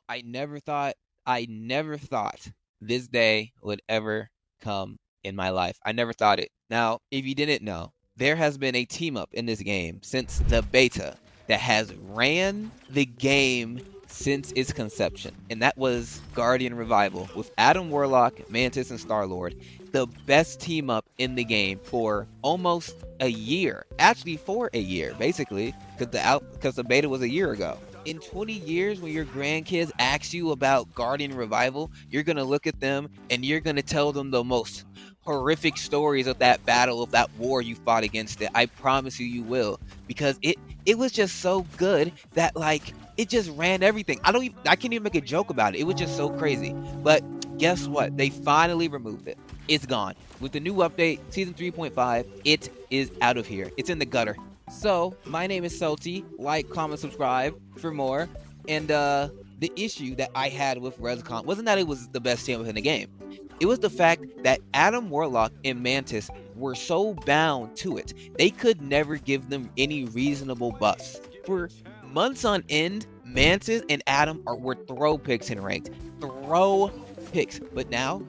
I never thought this day would ever come in my life. I never thought it. Now, if you didn't know, there has been a team up in this game since the beta that has ran the game since its conception, and that was Guardian Revival with Adam Warlock, Mantis, and Star-Lord. The best team up in the game for almost a year. Actually, for a year, basically, because the beta was a year ago. In 20 years, when your grandkids ask you about Guardian Revival, you're going to look at them and you're going to tell them the most horrific stories of that battle, of that war you fought against it. I promise you, you will, because it was just so good that like it just ran everything. I can't even make a joke about it. It was just so crazy. But guess what? They finally removed it. It's gone. With the new update, season 3.5, it is out of here. It's in the gutter. So, my name is Salty. Like, comment, subscribe for more. And the issue that I had with ResCon wasn't that it was the best team up in the game. It was the fact that Adam Warlock and Mantis were so bound to it. They could never give them any reasonable buffs. For months on end, Mantis and Adam were throw picks in ranked. Throw picks. But now,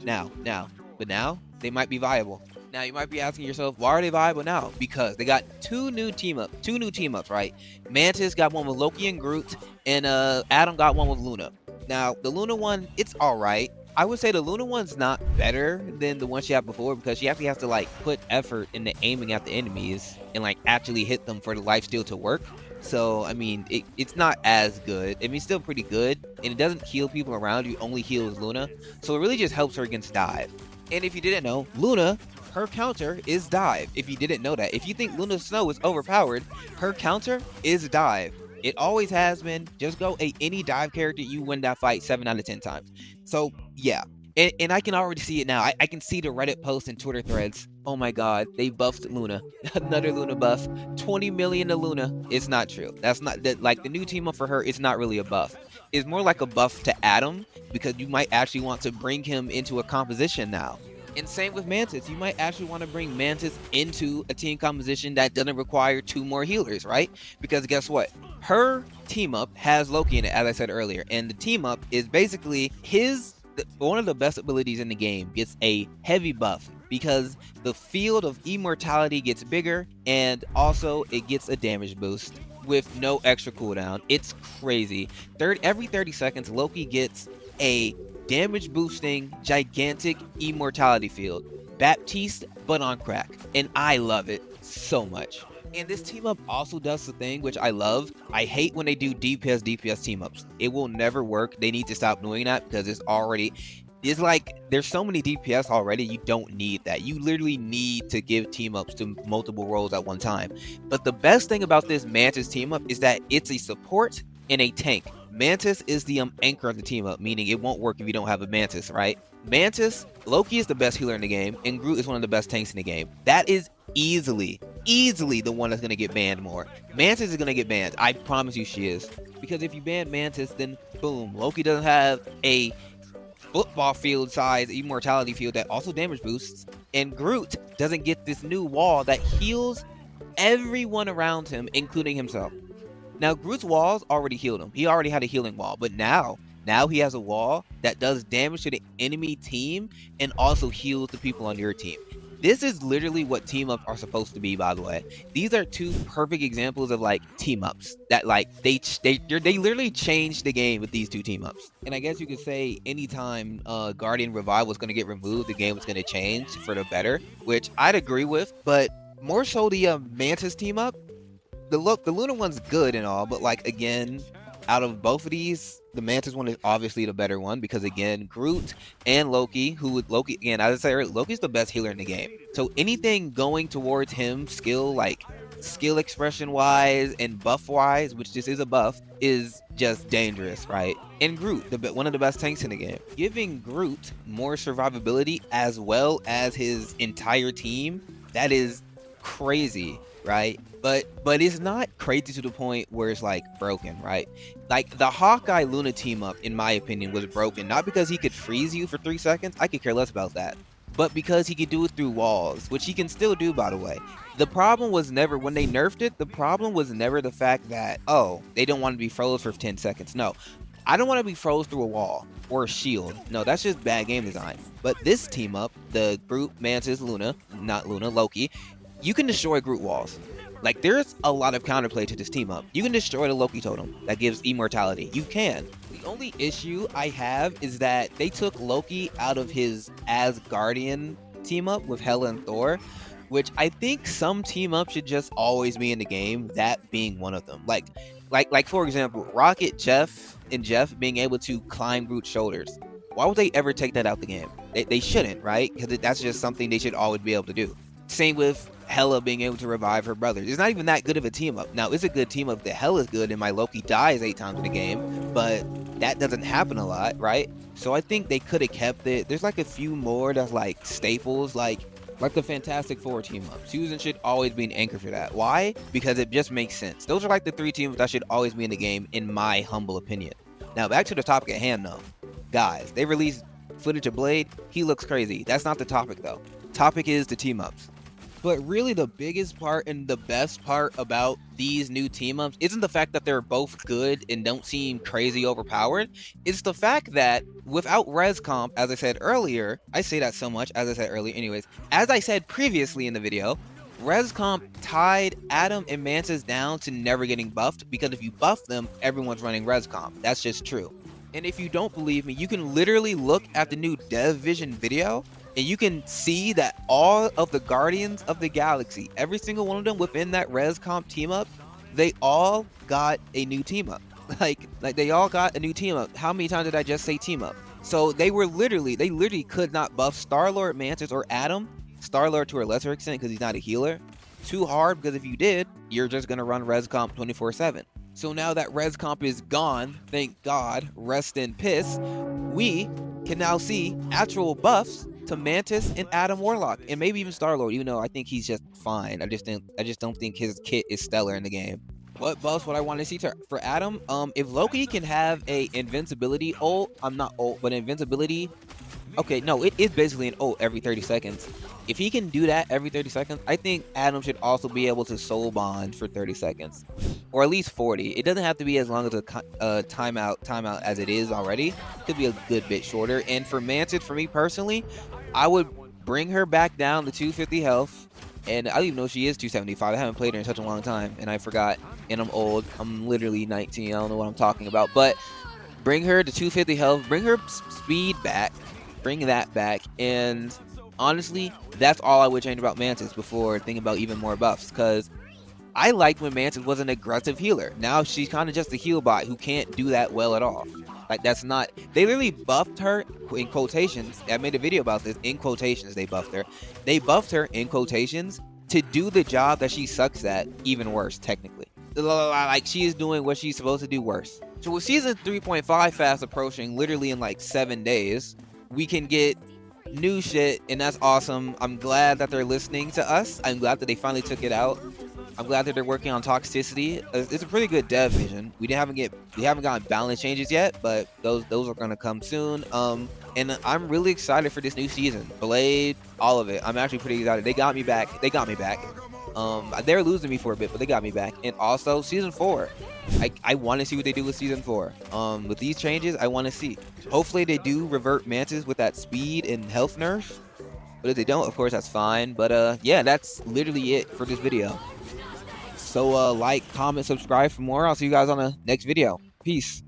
they might be viable. Now you might be asking yourself, why are they viable now? Because they got two new team ups, right? Mantis got one with Loki and Groot, and Adam got one with Luna. Now the Luna one, it's alright. I would say the Luna one's not better than the one she had before because she actually has to like put effort into aiming at the enemies and like actually hit them for the lifesteal to work. So I mean, it's not as good. I mean, it's still pretty good, and it doesn't heal people around you. Only heals Luna, so it really just helps her against dive. And if you didn't know, Luna, her counter is dive. If you didn't know that. If you think Luna Snow is overpowered, her counter is dive. It always has been. Just go any dive character, you win that fight 7 out of 10 times. So, yeah. And I can already see it now. I can see the Reddit posts and Twitter threads. Oh my god, they buffed Luna. Another Luna buff. 20 million to Luna. It's not true. That's not that. Like, the new team up for her, it's not really a buff. It's more like a buff to Adam, because you might actually want to bring him into a composition now. And same with Mantis. You might actually want to bring Mantis into a team composition that doesn't require 2 more healers, right? Because guess what? Her team up has Loki in it, as I said earlier. And the team up is basically one of the best abilities in the game gets a heavy buff because the field of immortality gets bigger, and also it gets a damage boost with no extra cooldown. It's crazy. Every 30 seconds, Loki gets a damage boosting gigantic immortality field. Baptiste, but on crack. And I love it so much. And this team up also does the thing which I love. I hate when they do DPS team ups. It will never work. They need to stop doing that because it's like there's so many DPS already. You don't need that. You literally need to give team ups to multiple roles at one time. But the best thing about this Mantis team up is that it's a support and a tank. Mantis is the anchor of the team up, meaning it won't work if you don't have a Mantis, right? Loki is the best healer in the game, and Groot is one of the best tanks in the game. That is easily the one that's going to get banned more. Mantis is going to get banned. I promise you she is. Because if you ban Mantis, then boom, Loki doesn't have a football field size immortality field that also damage boosts, and Groot doesn't get this new wall that heals everyone around him, including himself. Now, Groot's walls already healed him. He already had a healing wall, but now he has a wall that does damage to the enemy team and also heals the people on your team. This is literally what team ups are supposed to be, by the way. These are 2 perfect examples of like team ups that like they literally changed the game with these 2 team ups. And I guess you could say anytime Guardian Revival was going to get removed, the game was going to change for the better, which I'd agree with. But more so the Mantis team up. The Luna one's good and all, but like again, out of both of these, the Mantis one is obviously the better one because again, Groot and Loki, again, as I said earlier, Loki's the best healer in the game. So anything going towards him, skill expression wise and buff wise, which this is a buff, is just dangerous, right? And Groot, one of the best tanks in the game. Giving Groot more survivability as well as his entire team, that is crazy, right? But it's not crazy to the point where it's like broken, right? Like the Hawkeye Luna team up, in my opinion, was broken not because he could freeze you for 3 seconds. I could care less about that. But because he could do it through walls, which he can still do, by the way. The problem was never, when they nerfed it, the problem was never the fact that, oh, they don't want to be froze for 10 seconds. No. I don't want to be froze through a wall or a shield. No, that's just bad game design. But this team up, the Groot, Mantis, Loki, you can destroy Groot walls. Like, there's a lot of counterplay to this team up. You can destroy the Loki totem that gives immortality. You can. The only issue I have is that they took Loki out of his Asgardian team up with Hela and Thor, which I think some team up should just always be in the game, that being one of them. Like for example, Rocket, Jeff being able to climb Groot's shoulders. Why would they ever take that out the game? They shouldn't, right? Because that's just something they should always be able to do. Same with Hela being able to revive her brothers. It's not even that good of a team up. Now, it's a good team up that Hela's good and my Loki dies 8 times in the game, but that doesn't happen a lot, right? So I think they could have kept it. There's like a few more that's like staples, like the Fantastic Four team up. Susan should always be an anchor for that. Why? Because it just makes sense. Those are like the 3 teams that should always be in the game, in my humble opinion. Now, back to the topic at hand though. Guys, they released footage of Blade. He looks crazy. That's not the topic though. Topic is the team ups. But really the biggest part and the best part about these new team-ups isn't the fact that they're both good and don't seem crazy overpowered. It's the fact that without res comp, as I said earlier, I say that so much, as I said earlier anyways, as I said previously in the video, res comp tied Adam and Mantis down to never getting buffed, because if you buff them, everyone's running res comp. That's just true. And if you don't believe me, you can literally look at the new Dev Vision video and you can see that all of the Guardians of the Galaxy, every single one of them within that res comp team up, they all got a new team up. Like they all got a new team up. How many times did I just say team up? So they literally could not buff Star-Lord, Mantis, or Adam. Star-Lord to a lesser extent because he's not a healer. Too hard, because if you did, you're just gonna run res comp 24/7. So now that res comp is gone, thank God, rest in piss, we can now see actual buffs to Mantis and Adam Warlock, and maybe even Star-Lord, even though I think he's just fine. I just don't think his kit is stellar in the game. What buffs would I want to see for Adam? If Loki can have a invincibility ult, but invincibility. Okay, no, it is basically an ult every 30 seconds. If he can do that every 30 seconds, I think Adam should also be able to soul bond for 30 seconds. Or at least 40. It doesn't have to be as long as a timeout as it is already. It could be a good bit shorter. And for Mantis, for me personally, I would bring her back down to 250 health. And I don't even know if she is 275. I haven't played her in such a long time. And I forgot. And I'm old. I'm literally 19. I don't know what I'm talking about. But bring her to 250 health. Bring her speed back. Bring that back. And honestly, that's all I would change about Mantis before thinking about even more buffs. Because I liked when Mantis was an aggressive healer. Now she's kind of just a heal bot who can't do that well at all. Like, that's not... They literally buffed her, in quotations. I made a video about this. In quotations, they buffed her. They buffed her, in quotations, to do the job that she sucks at even worse, technically. Like, she is doing what she's supposed to do worse. So with Season 3.5 fast approaching, literally in like 7 days, we can get new shit, and that's awesome. I'm glad that they're listening to us. I'm glad that they finally took it out. I'm glad that they're working on toxicity. It's a pretty good dev vision. We haven't gotten balance changes yet, but those are gonna come soon. And I'm really excited for this new season. Blade, all of it. I'm actually pretty excited. They got me back. They were losing me for a bit, but they got me back. And also season 4. I want to see what they do with season 4. With these changes, I want to see. Hopefully they do revert Mantis with that speed and health nerf. But if they don't, of course, that's fine. But yeah, that's literally it for this video. So like, comment, subscribe for more. I'll see you guys on the next video. Peace.